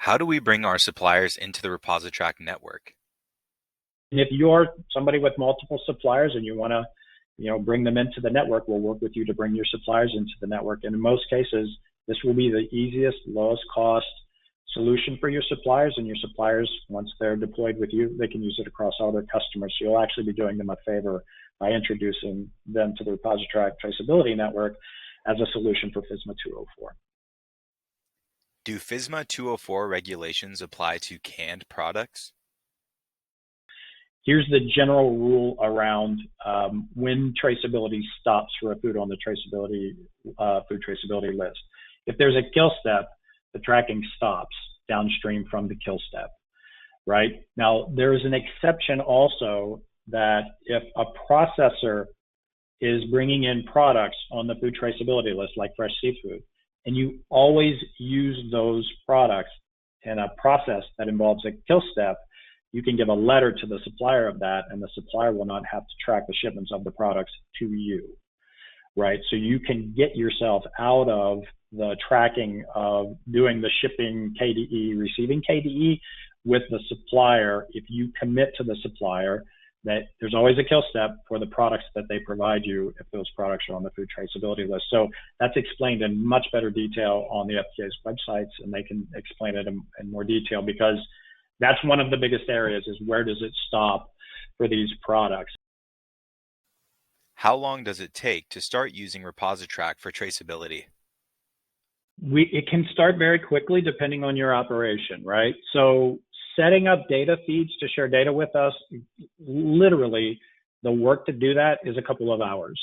How do we bring our suppliers into the ReposiTrak network? And if you're somebody with multiple suppliers and you want to, bring them into the network, we'll work with you to bring your suppliers into the network. And in most cases, this will be the easiest, lowest cost solution for your suppliers. And your suppliers, once they're deployed with you, they can use it across all their customers. So you'll actually be doing them a favor by introducing them to the ReposiTrak traceability network as a solution for FSMA 204. Do FSMA 204 regulations apply to canned products? Here's the general rule around when traceability stops for a food on the food traceability list. If there's a kill step, the tracking stops downstream from the kill step, right? Now, there is an exception also that if a processor is bringing in products on the food traceability list, like fresh seafood, and you always use those products in a process that involves a kill step, you can give a letter to the supplier of that, and the supplier will not have to track the shipments of the products to you, right? So you can get yourself out of the tracking of doing the shipping KDE, receiving KDE with the supplier if you commit to the supplier that there's always a kill step for the products that they provide you if those products are on the food traceability list. So that's explained in much better detail on the FDA's websites, and they can explain it in more detail, because that's one of the biggest areas, is where does it stop for these products. How long does it take to start using ReposiTrak for traceability? It can start very quickly depending on your operation, right? So setting up data feeds to share data with us, literally the work to do that is a couple of hours,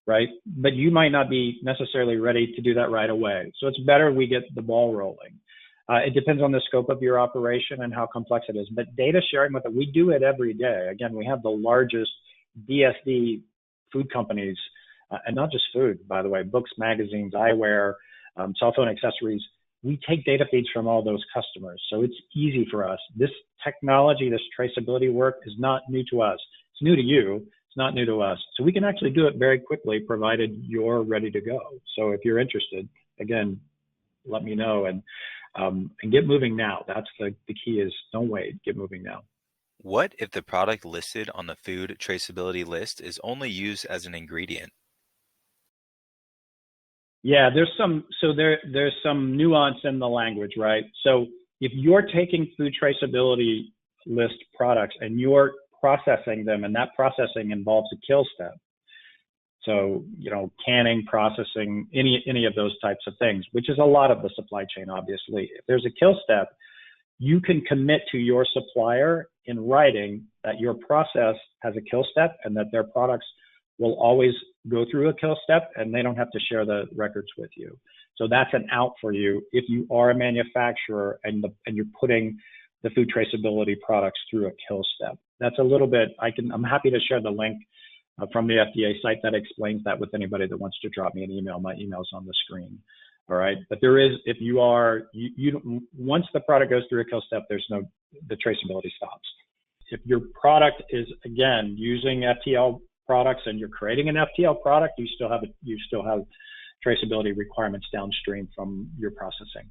right? But you might not be necessarily ready to do that right away. So it's better we get the ball rolling. It depends on the scope of your operation and how complex it is, but data sharing with it, we do it every day. Again, we have the largest DSD food companies, and not just food, by the way, books, magazines, eyewear, cell phone accessories. We take data feeds from all those customers. So it's easy for us. This technology, this traceability work is not new to us. It's new to you. It's not new to us. So we can actually do it very quickly, provided you're ready to go. So if you're interested, again, let me know and get moving now. That's the key, is don't wait, get moving now. What if the product listed on the food traceability list is only used as an ingredient? Yeah, there's some nuance in the language, right? So if you're taking food traceability list products and you're processing them, and that processing involves a kill step, so canning, processing, any of those types of things, which is a lot of the supply chain, obviously. If there's a kill step, you can commit to your supplier in writing that your process has a kill step and that their products will always go through a kill step, and they don't have to share the records with you. So that's an out for you if you are a manufacturer and you're putting the food traceability products through a kill step. That's a little bit, I'm happy to share the link from the FDA site that explains that with anybody that wants to drop me an email. My email's on the screen. All right. But there is, if you are, once the product goes through a kill step, the traceability stops. If your product is, again, using FTL products and you're creating an FTL product, you still have traceability requirements downstream from your processing.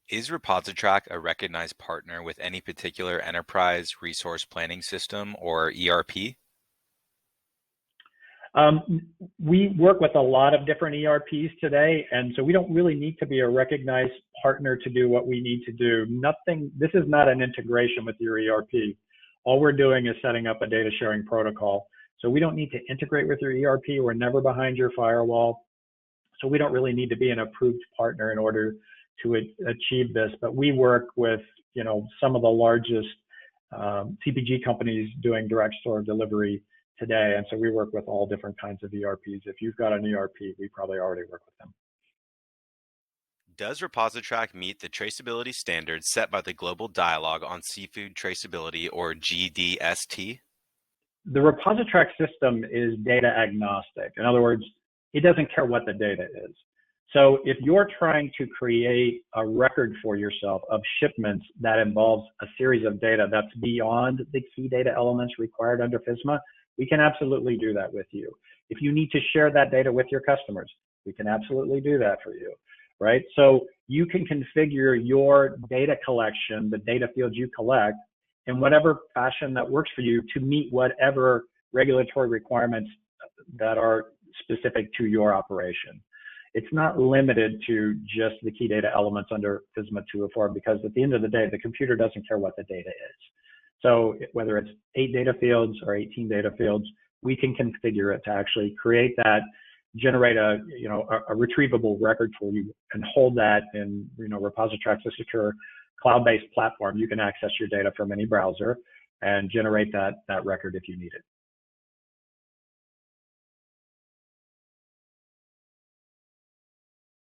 Is ReposiTrak a recognized partner with any particular enterprise resource planning system or ERP? We work with a lot of different ERPs today, and so we don't really need to be a recognized partner to do what we need to do. This is not an integration with your ERP. All we're doing is setting up a data sharing protocol. So we don't need to integrate with your ERP. We're never behind your firewall. So we don't really need to be an approved partner in order to achieve this. But we work with, some of the largest CPG companies doing direct store delivery today. And so we work with all different kinds of ERPs. If you've got an ERP, we probably already work with them. Does ReposiTrak meet the traceability standards set by the Global Dialogue on Seafood Traceability, or GDST? The ReposiTrak system is data agnostic. In other words, it doesn't care what the data is. So if you're trying to create a record for yourself of shipments that involves a series of data that's beyond the key data elements required under FSMA, we can absolutely do that with you. If you need to share that data with your customers, we can absolutely do that for you, right? So you can configure your data collection, the data fields you collect, in whatever fashion that works for you to meet whatever regulatory requirements that are specific to your operation. It's not limited to just the key data elements under FSMA 204, because at the end of the day, the computer doesn't care what the data is. So whether it's 8 data fields or 18 data fields, we can configure it to actually create that, generate a retrievable record for you, and hold that in ReposiTrak's a secure cloud-based platform. You can access your data from any browser and generate that record if you need it.